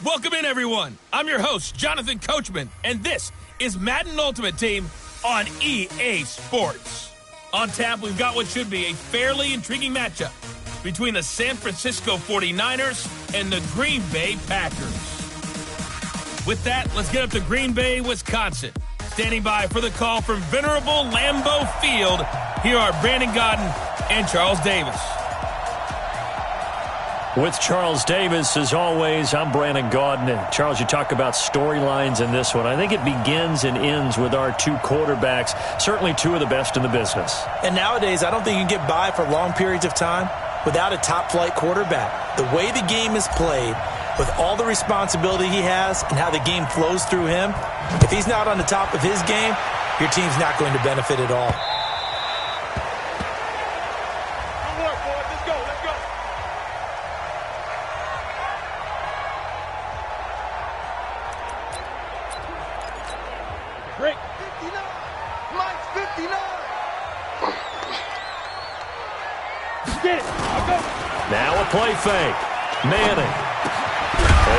Welcome in, everyone. I'm your host, Jonathan Coachman, and this is Madden Ultimate Team on EA Sports. On tap, we've got what should be a fairly intriguing matchup between the San Francisco 49ers and the Green Bay Packers. With that, let's get up to Green Bay, Wisconsin. Standing by for the call from venerable Lambeau Field, here are Brandon Gaudin and Charles Davis. With Charles Davis, as always, I'm Brandon Gaudin. And Charles, you talk about storylines in this one. I think it begins and ends with our two quarterbacks, certainly two of the best in the business. And nowadays, I don't think you can get by for long periods of time without a top-flight quarterback. The way the game is played, with all the responsibility he has and how the game flows through him, if he's not on the top of his game, your team's not going to benefit at all. Now a play fake. Manning.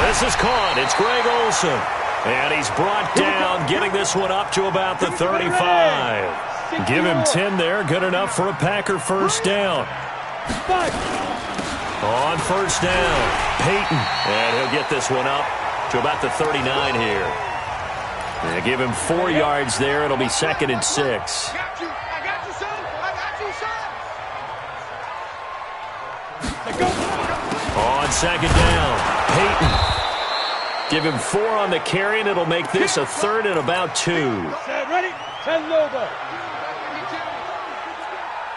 This is caught. It's Greg Olsen. And he's brought down, getting this one up to about the 35. Give him 10 there. Good enough for a Packer first down. On first down, Peyton. And he'll get this one up to about the 39 here. They give him 4 yards there. It'll be 2nd and 6. On second down, Peyton. Give him 4 on the carry, and it'll make this a 3rd and about 2. Ready? 10 Lobo.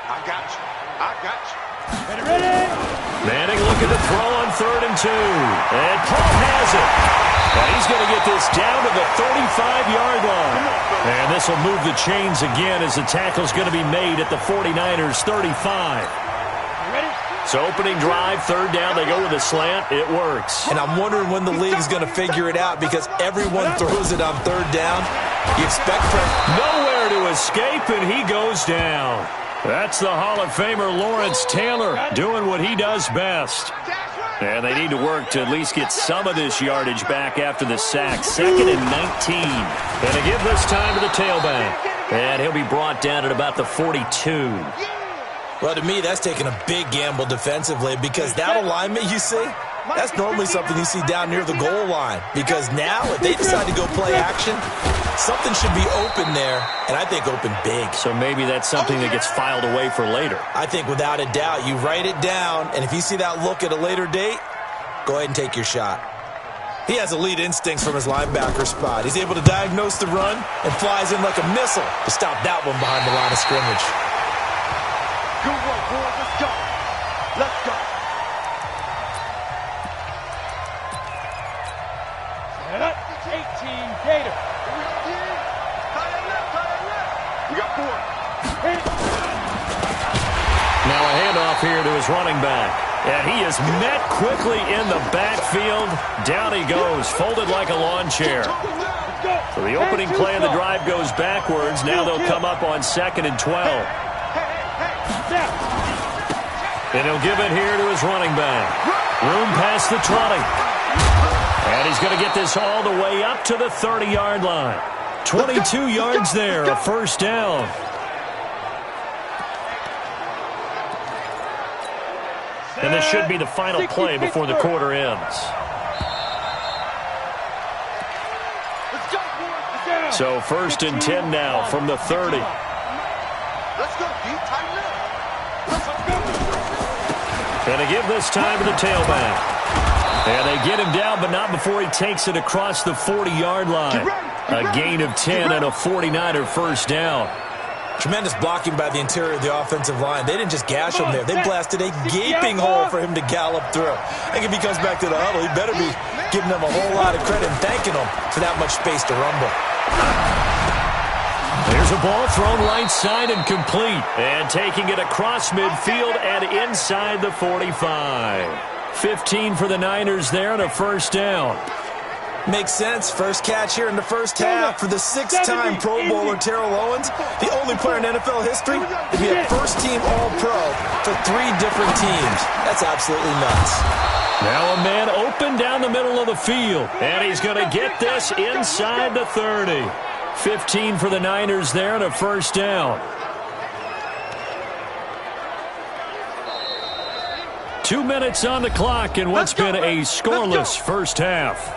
I got you. Ready? Manning looking to throw on 3rd and 2. And Paul has it. And he's going to get this down to the 35-yard line. And this will move the chains again as the tackle's going to be made at the 49ers' 35. So opening drive, 3rd down, they go with a slant. It works. And I'm wondering when the league's going to figure it out because everyone throws it on 3rd down. You expect nowhere to escape, and he goes down. That's the Hall of Famer Lawrence Taylor doing what he does best. And they need to work to at least get some of this yardage back after the sack. 2nd and 19. And they give this time to the tailback. And he'll be brought down at about the 42. Well, to me, that's taking a big gamble defensively because that alignment you see, that's normally something you see down near the goal line. Because now, if they decide to go play action, something should be open there, and I think open big. So maybe that's something that gets filed away for later. I think without a doubt, you write it down, and if you see that look at a later date, go ahead and take your shot. He has elite instincts from his linebacker spot. He's able to diagnose the run and flies in like a missile to stop that one behind the line of scrimmage. Good work, boys. Let's go. Let's go. Set up. 18 Gator. We got 4. Now a handoff here to his running back. And he is met quickly in the backfield. Down he goes, folded like a lawn chair. So the opening play of the drive goes backwards. Now they'll come up on 2nd and 12. And he'll give it here to his running back. Room past the 20. And he's going to get this all the way up to the 30-yard line. 22 yards there, a first down. And this should be the final play before the quarter ends. So 1st and 10 now from the 30. Let's go, deep, tighten up. And they give this time to the tailback. And they get him down, but not before he takes it across the 40-yard line. A gain of 10 and a 49er first down. Tremendous blocking by the interior of the offensive line. They didn't just gash him there. They blasted a gaping hole for him to gallop through. I think if he comes back to the huddle, he better be giving them a whole lot of credit and thanking them for that much space to rumble. There's a ball thrown right side and complete. And taking it across midfield and inside the 45. 15 for the Niners there and a first down. Makes sense. First catch here in the first half for the 6-time Pro Bowler Terrell Owens, the only player in NFL history to be a first-team All-Pro for 3 different teams. That's absolutely nuts. Now a man open down the middle of the field, and he's going to get this inside the 30. 15 for the Niners there and a first down. 2 minutes on the clock in what's been a scoreless first half.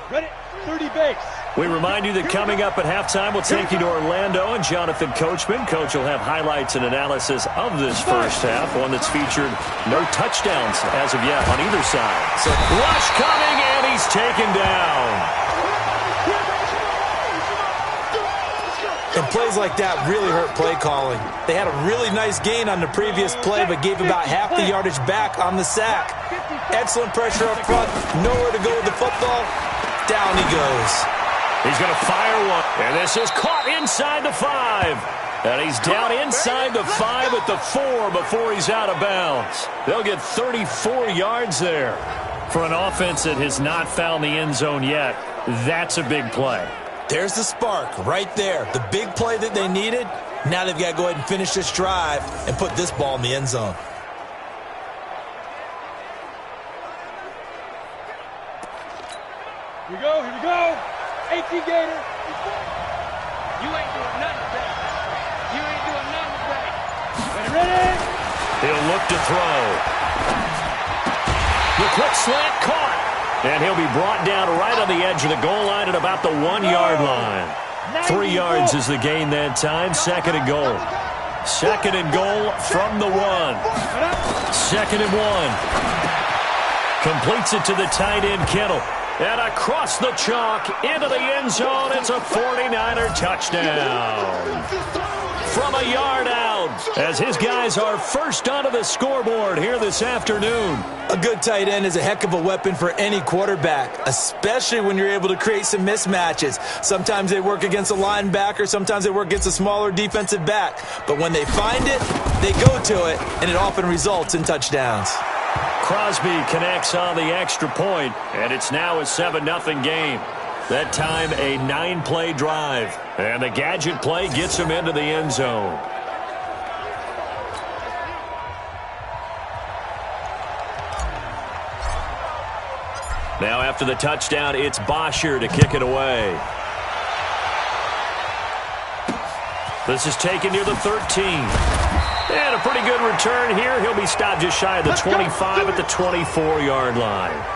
Ready, 30 base. We remind you that coming up at halftime, we'll take you to Orlando and Jonathan Coachman. Coach will have highlights and analysis of this first half, one that's featured no touchdowns as of yet on either side. So rush coming, and he's taken down. And plays like that really hurt play calling. They had a really nice gain on the previous play, but gave about half the yardage back on the sack. Excellent pressure up front, nowhere to go with the football. Down he goes. He's going to fire one, and this is caught inside the 5. And he's down inside the 5 at the 4 before he's out of bounds. They'll get 34 yards there. For an offense that has not found the end zone yet, that's a big play. There's the spark right there. The big play that they needed. Now they've got to go ahead and finish this drive and put this ball in the end zone. Here we go, here we go. 18 Gator. You ain't doing nothing today. You ain't doing nothing today. Ready? He'll look to throw. The quick slant caught. And he'll be brought down right on the edge of the goal line at about the 1-yard line. 3 yards is the gain that time. Second and goal. Second and goal from the 1. Second and 1. Completes it to the tight end, Kittle. And across the chalk into the end zone. It's a 49er touchdown. From a yard out, as his guys are first onto the scoreboard here this afternoon. A good tight end is a heck of a weapon for any quarterback, especially when you're able to create some mismatches. Sometimes they work against a linebacker, sometimes they work against a smaller defensive back. But when they find it, they go to it, and it often results in touchdowns. Crosby connects on the extra point, and it's now a 7-0 game. That time, a 9-play drive. And the gadget play gets him into the end zone. Now after the touchdown, it's Bosher to kick it away. This is taken near the 13. And a pretty good return here. He'll be stopped just shy of the 25 at the 24-yard line.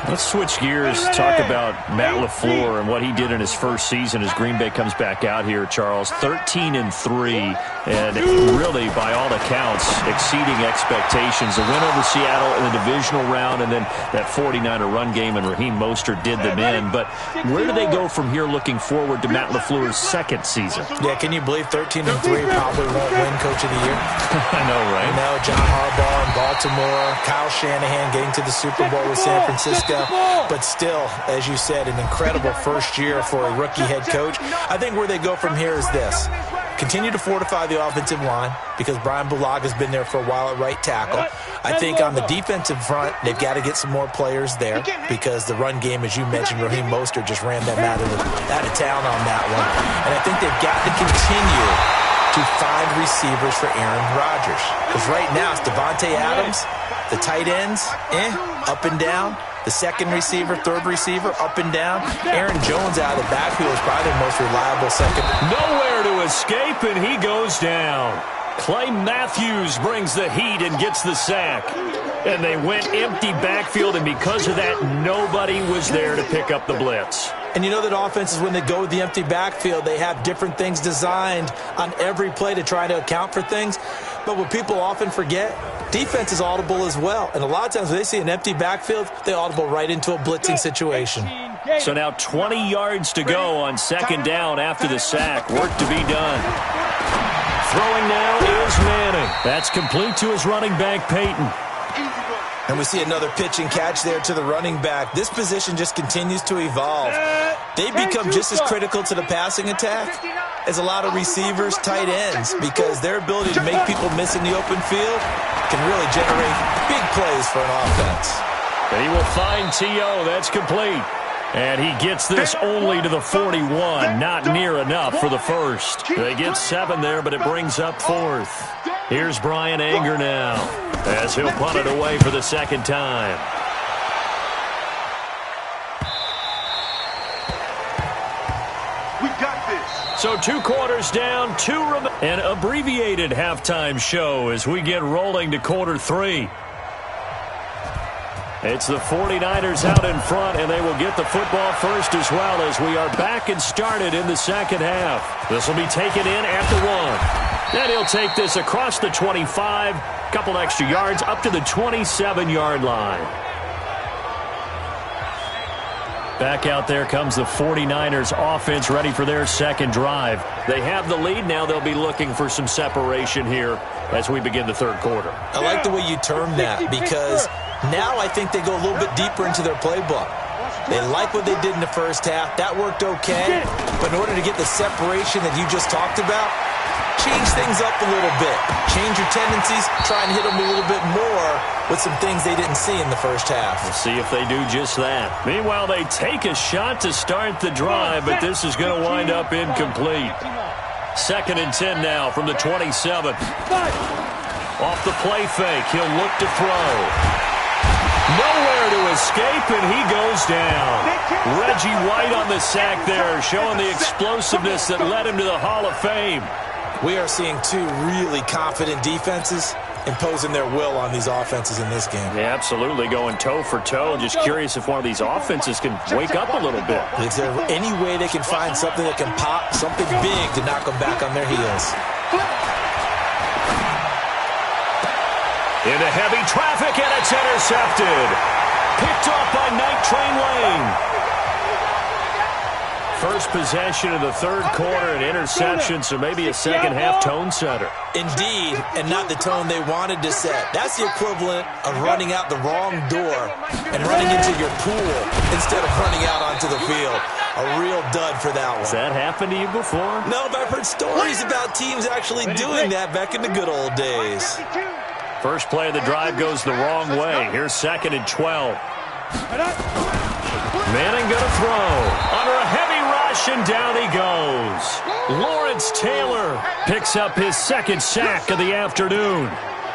Let's switch gears, talk about Matt LaFleur and what he did in his first season as Green Bay comes back out here, Charles. 13-3, and really, by all accounts, exceeding expectations. A win over Seattle in the divisional round, and then that 49er run game, and Raheem Mostert did them in. But where do they go from here looking forward to Matt LaFleur's second season? Yeah, can you believe 13-3 probably won't win Coach of the Year? I know, right? You know, John Harbaugh in Baltimore, Kyle Shanahan getting to the Super Bowl with San Francisco. But still, as you said, an incredible first year for a rookie head coach. I think where they go from here is this. Continue to fortify the offensive line because Brian Bulaga's been there for a while at right tackle. I think on the defensive front, they've got to get some more players there because the run game, as you mentioned, Raheem Mostert just ran them out of town on that one. And I think they've got to continue to find receivers for Aaron Rodgers. Because right now it's Devontae Adams, the tight ends, up and down. The second receiver, third receiver, up and down. Aaron Jones out of the backfield is probably the most reliable second. Nowhere to escape, and he goes down. Clay Matthews brings the heat and gets the sack. And they went empty backfield, and because of that, nobody was there to pick up the blitz. And you know that offenses, when they go with the empty backfield, they have different things designed on every play to try to account for things. But what people often forget, defense is audible as well. And a lot of times when they see an empty backfield, they audible right into a blitzing situation. So now 20 yards to go on second down after the sack. Work to be done. Throwing now is Manning. That's complete to his running back, Peyton. And we see another pitch and catch there to the running back. This position just continues to evolve. They become just as critical to the passing attack as a lot of receivers, tight ends, because their ability to make people miss in the open field can really generate big plays for an offense. And he will find T.O. That's complete. And he gets this only to the 41. Not near enough for the first. They get 7 there, but it brings up 4th. Here's Brian Anger now, as he'll punt it away for the second time. We got this. So 2 quarters down, 2 remaining. An abbreviated halftime show as we get rolling to quarter 3. It's the 49ers out in front, and they will get the football first as well as we are back and started in the second half. This will be taken in at the 1. Then he'll take this across the 25, couple extra yards up to the 27-yard line. Back out there comes the 49ers offense ready for their second drive. They have the lead. Now they'll be looking for some separation here as we begin the third quarter. I like the way you term that, because now I think they go a little bit deeper into their playbook. They like what they did in the first half. That worked okay. But in order to get the separation that you just talked about, change things up a little bit. Change your tendencies. Try and hit them a little bit more with some things they didn't see in the first half. We'll see if they do just that. Meanwhile, they take a shot to start the drive, but this is going to wind up incomplete. 2nd and 10 now from the 27. Off the play fake, he'll look to throw. Nowhere to escape, and he goes down. Reggie White on the sack there, showing the explosiveness that led him to the Hall of Fame. We are seeing 2 really confident defenses imposing their will on these offenses in this game. Yeah, absolutely, going toe for toe. Just curious if one of these offenses can wake up a little bit. Is there any way they can find something that can pop, something big to knock them back on their heels? Into heavy traffic, and it's intercepted. Picked off by Night Train Lane. First possession of the third quarter, an interception, so maybe a second half tone setter. Indeed, and not the tone they wanted to set. That's the equivalent of running out the wrong door and running into your pool instead of running out onto the field. A real dud for that one. Has that happened to you before? No, but I've heard stories about teams actually doing that back in the good old days. First play of the drive goes the wrong way. Here's 2nd and 12. Manning going to throw. Under a heavy rush, and down he goes. Lawrence Taylor picks up his 2nd sack of the afternoon.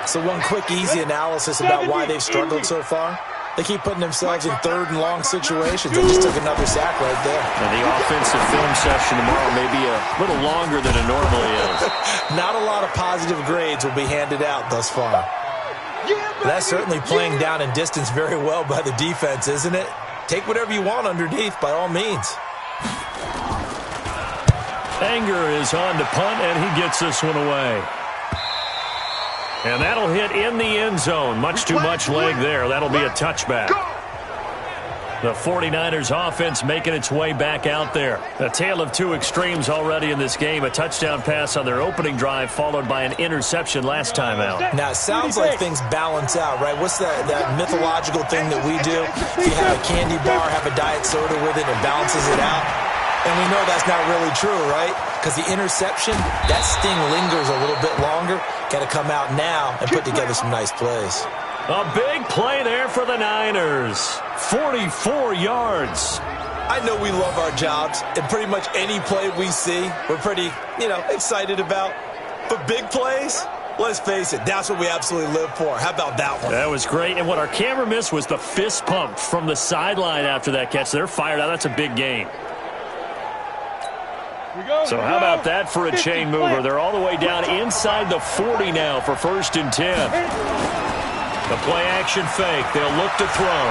So one quick, easy analysis about why they've struggled so far. They keep putting themselves in 3rd and long situations. They just took another sack right there. And the offensive film session tomorrow may be a little longer than it normally is. Not a lot of positive grades will be handed out thus far. That's certainly playing down in distance very well by the defense, isn't it? Take whatever you want underneath, by all means. Anger is on to punt, and he gets this one away. And that'll hit in the end zone. Much too much leg there. That'll be a touchback. The 49ers offense making its way back out there. A tale of 2 extremes already in this game. A touchdown pass on their opening drive followed by an interception last time out. Now, it sounds like things balance out, right? What's that mythological thing that we do? If you have a candy bar, have a diet soda with it, it balances it out. And we know that's not really true, right? Because the interception, that sting lingers a little bit longer. Got to come out now and put together some nice plays. A big play there for the Niners. 44 yards. I know we love our jobs, and pretty much any play we see, we're pretty, excited about. But big plays, let's face it, that's what we absolutely live for. How about that one? That was great. And what our camera missed was the fist pump from the sideline after that catch. They're fired out. That's a big gain. So how about that for a chain mover? They're all the way down inside the 40 now for 1st and 10. The play action fake. They'll look to throw.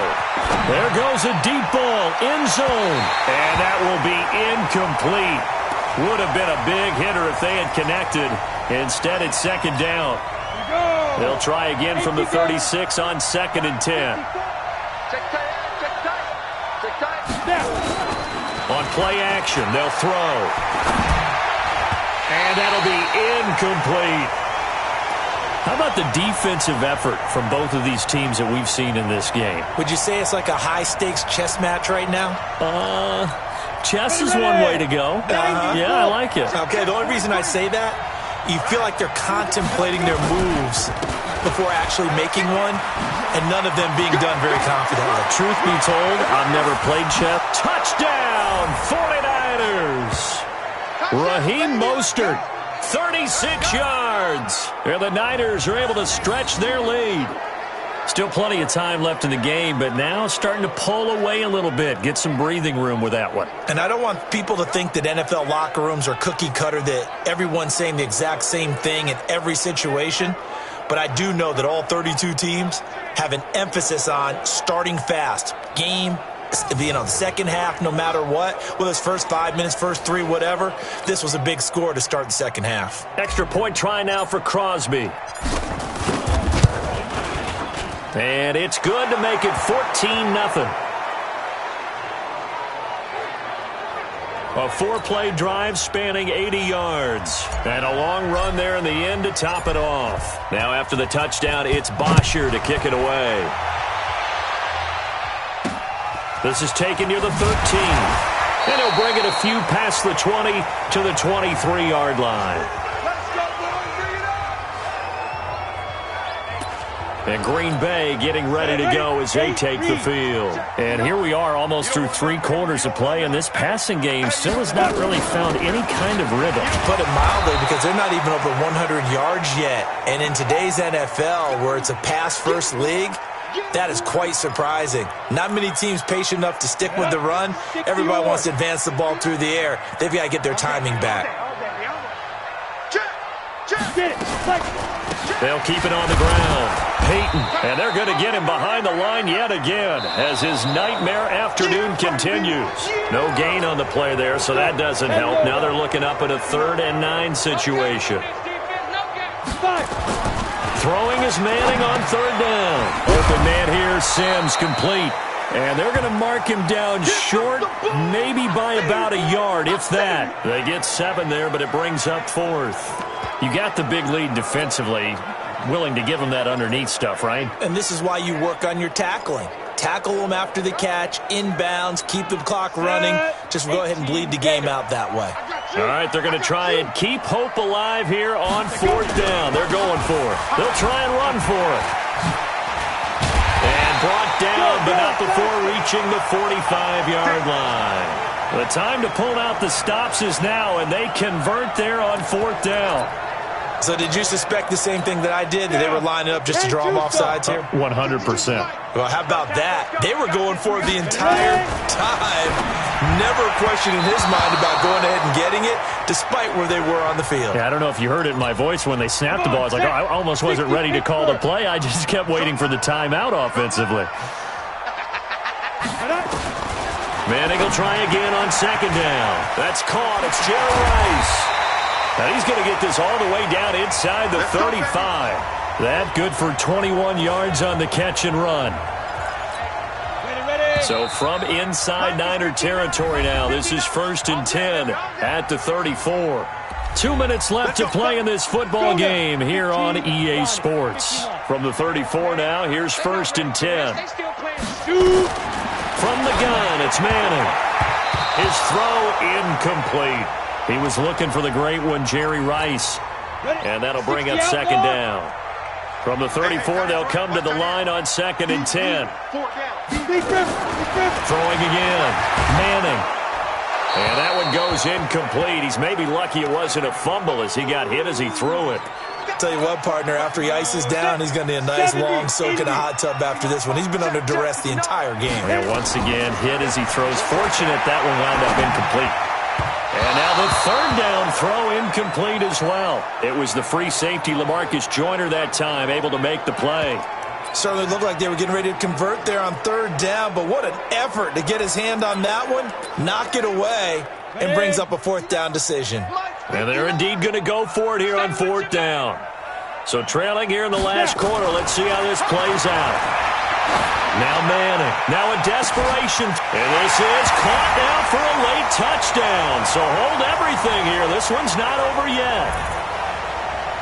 There goes a deep ball, end zone. And that will be incomplete. Would have been a big hitter if they had connected. Instead, it's 2nd down. They'll try again from the 36 on 2nd and 10. On play action, they'll throw. And that'll be incomplete. How about the defensive effort from both of these teams that we've seen in this game? Would you say it's like a high-stakes chess match right now? Chess is one way to go. Yeah, I like it. Okay, the only reason I say that, you feel like they're contemplating their moves before actually making one, and none of them being done very confidently. Truth be told, I've never played chess. Touchdown, 49ers! Raheem Mostert, 36 yards. And the Niners are able to stretch their lead. Still plenty of time left in the game, but now starting to pull away a little bit. Get some breathing room with that one. And I don't want people to think that NFL locker rooms are cookie cutter, that everyone's saying the exact same thing in every situation. But I do know that all 32 teams have an emphasis on starting fast. Game, the second half, no matter what, whether it's first 5 minutes, first 3, whatever, this was a big score to start the second half. Extra point try now for Crosby. And it's good to make it 14-0. A 4-play drive spanning 80 yards. And a long run there in the end to top it off. Now after the touchdown, it's Bosher to kick it away. This is taken near the 13. And he'll bring it a few past the 20 to the 23-yard line. And Green Bay getting ready to go as they take the field. And here we are almost through 3 quarters of play, and this passing game still has not really found any kind of rhythm. Put it mildly, because they're not even over 100 yards yet. And in today's NFL, where it's a pass-first league, that is quite surprising. Not many teams patient enough to stick with the run. Everybody wants to advance the ball through the air. They've got to get their timing back. They'll keep it on the ground. Peyton, and they're going to get him behind the line yet again as his nightmare afternoon continues. No gain on the play there, so that doesn't help. Now they're looking up at a 3rd and 9 situation. Throwing is Manning on 3rd down. Open man here, Sims complete. And they're going to mark him down short, maybe by about a yard, if that. They get 7 there, but it brings up 4th. You got the big lead defensively, willing to give them that underneath stuff, right? And this is why you work on your tackling. Tackle them after the catch, inbounds, keep the clock running. Just go ahead and bleed the game out that way. All right, they're going to try and keep hope alive here on 4th down. They're going for it. They'll try and run for it. And brought down, but not before reaching the 45-yard line. The time to pull out the stops is now, and they convert there on 4th down. So did you suspect the same thing that I did, that they were lining up just to draw them off sides here? 100%. Well, how about that? They were going for it the entire time. Never a question in his mind about going ahead and getting it, despite where they were on the field. Yeah, I don't know if you heard it in my voice when they snapped the ball. I was like, oh, I almost wasn't ready to call the play. I just kept waiting for the timeout offensively. Manning will try again on 2nd down. That's caught. It's Jerry Rice. Now he's going to get this all the way down inside the 35. That good for 21 yards on the catch and run. So from inside Niner territory now, this is 1st and 10 at the 34. 2 minutes left to play in this football game here on EA Sports. From the 34 now, here's 1st and 10. From the gun, it's Manning. His throw incomplete. He was looking for the great one, Jerry Rice. And that'll bring up 2nd down. From the 34, they'll come to the line on 2nd and 10. Throwing again. Manning. And that one goes incomplete. He's maybe lucky it wasn't a fumble as he got hit as he threw it. Tell you what, partner, after he ices down, he's going to need a nice long soak in a hot tub after this one. He's been under duress the entire game. And once again, hit as he throws. Fortunate that one wound up incomplete. And now the 3rd down throw incomplete as well. It was the free safety, LaMarcus Joyner, that time, able to make the play. Certainly looked like they were getting ready to convert there on 3rd down, but what an effort to get his hand on that one, knock it away, and brings up a 4th down decision. And they're indeed going to go for it here on 4th down. So trailing here in the last quarter, let's see how this plays out. Now Manning, now in desperation, and this is caught now for a late touchdown. So hold everything here. This one's not over yet.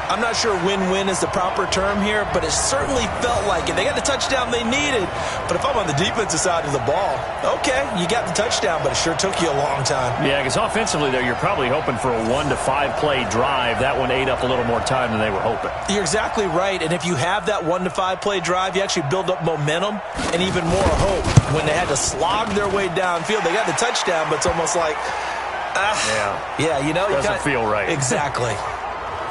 I'm not sure win-win is the proper term here, but it certainly felt like it. They got the touchdown they needed, but if I'm on the defensive side of the ball, okay, you got the touchdown, but it sure took you a long time. Yeah, because offensively there, you're probably hoping for a 1 to 5 play drive. That one ate up a little more time than they were hoping. You're exactly right, and if you have that 1 to 5 play drive, you actually build up momentum and even more hope. When they had to slog their way downfield, they got the touchdown, but it's almost like, yeah, you know, doesn't feel right. Exactly.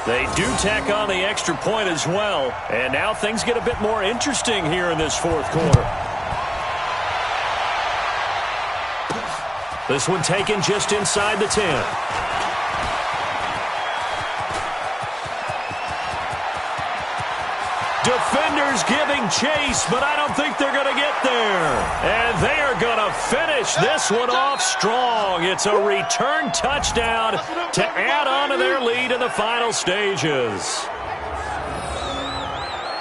They do tack on the extra point as well. And now things get a bit more interesting here in this fourth quarter. This one taken just inside the 10. Defenders giving chase, but I don't think they're going to get there. And they are going to finish this one off strong. It's a return touchdown to add on to their lead in the final stages.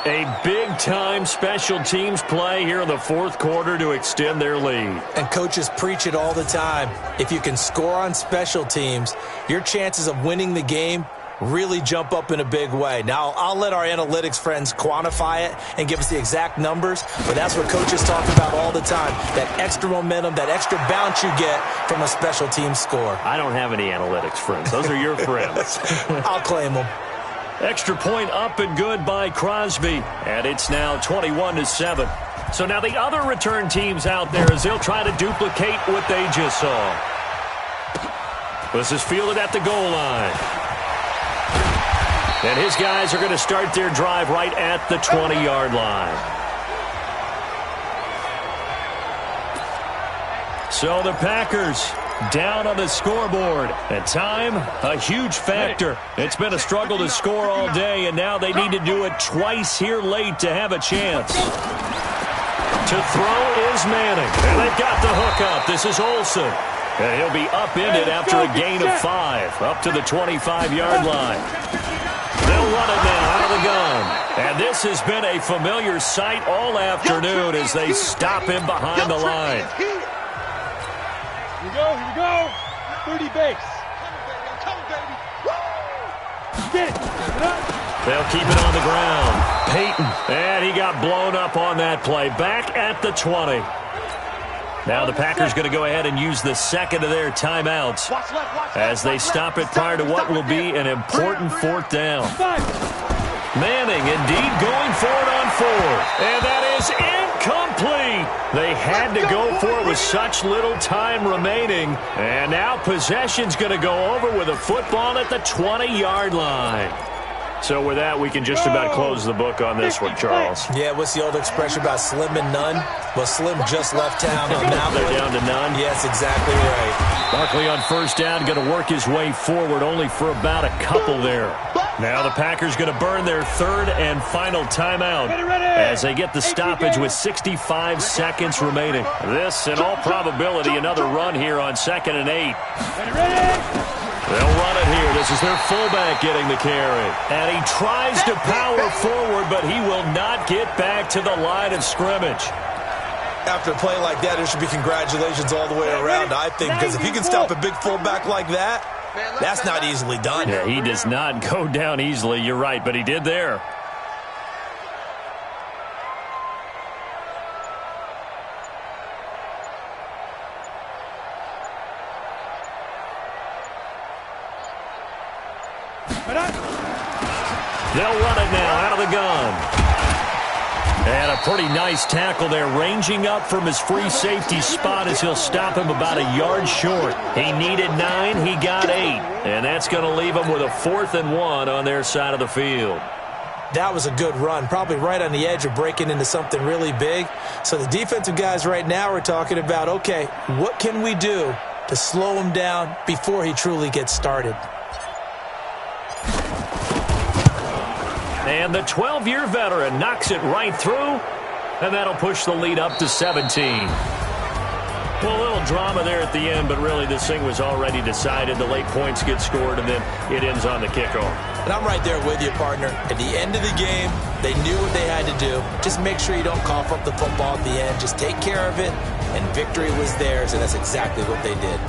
A big-time special teams play here in the fourth quarter to extend their lead. And coaches preach it all the time. If you can score on special teams, your chances of winning the game really jump up in a big way. Now, I'll let our analytics friends quantify it and give us the exact numbers, but that's what coaches talk about all the time, that extra momentum, that extra bounce you get from a special team score. I don't have any analytics friends. Those are your friends. I'll claim them. Extra point up and good by Crosby, and it's now 21-7. So now the other return teams out there as they'll try to duplicate what they just saw. This is fielded at the goal line. And his guys are going to start their drive right at the 20-yard line. So the Packers down on the scoreboard. And time, a huge factor. It's been a struggle to score all day, and now they need to do it twice here late to have a chance. To throw is Manning. And they've got the hook up. This is Olsen. And he'll be upended after a gain of 5, up to the 25-yard line. They'll run it now out of the gun. And this has been a familiar sight all afternoon as they stop him behind the line. Here we go. 30 base. Come on, baby. Get it. They'll keep it on the ground. Peyton. And he got blown up on that play. Back at the 20. Now the Packers going to go ahead and use the second of their timeouts as they stop it prior to what will be an important fourth down. Manning indeed going for it on 4. And that is incomplete. They had to go for it with such little time remaining. And now possession's going to go over with a football at the 20-yard line. So with that, we can just about close the book on this one, Charles. Yeah, what's the old expression about slim and none? Well, Slim just left town on that one. They're down to none? Yes, exactly right. Barkley on first down, going to work his way forward, only for about a couple there. Now the Packers going to burn their third and final timeout as they get the stoppage with 65 seconds remaining. This, in all probability, another run here on 2nd and 8. They'll run it here. This is their fullback getting the carry. And he tries to power forward, but he will not get back to the line of scrimmage. After a play like that, there should be congratulations all the way around, I think, because if he can stop a big fullback like that, that's not easily done. Yeah, he does not go down easily. You're right, but he did there. They'll run it now out of the gun. And a pretty nice tackle there, ranging up from his free safety spot as he'll stop him about a yard short. He needed 9, he got 8. And that's going to leave him with a 4th and 1 on their side of the field. That was a good run, probably right on the edge of breaking into something really big. So the defensive guys right now are talking about, okay, what can we do to slow him down before he truly gets started? And the 12-year veteran knocks it right through, and that'll push the lead up to 17. Well, a little drama there at the end, but really this thing was already decided. The late points get scored, and then it ends on the kickoff. And I'm right there with you, partner. At the end of the game, they knew what they had to do. Just make sure you don't cough up the football at the end. Just take care of it, and victory was theirs, and that's exactly what they did.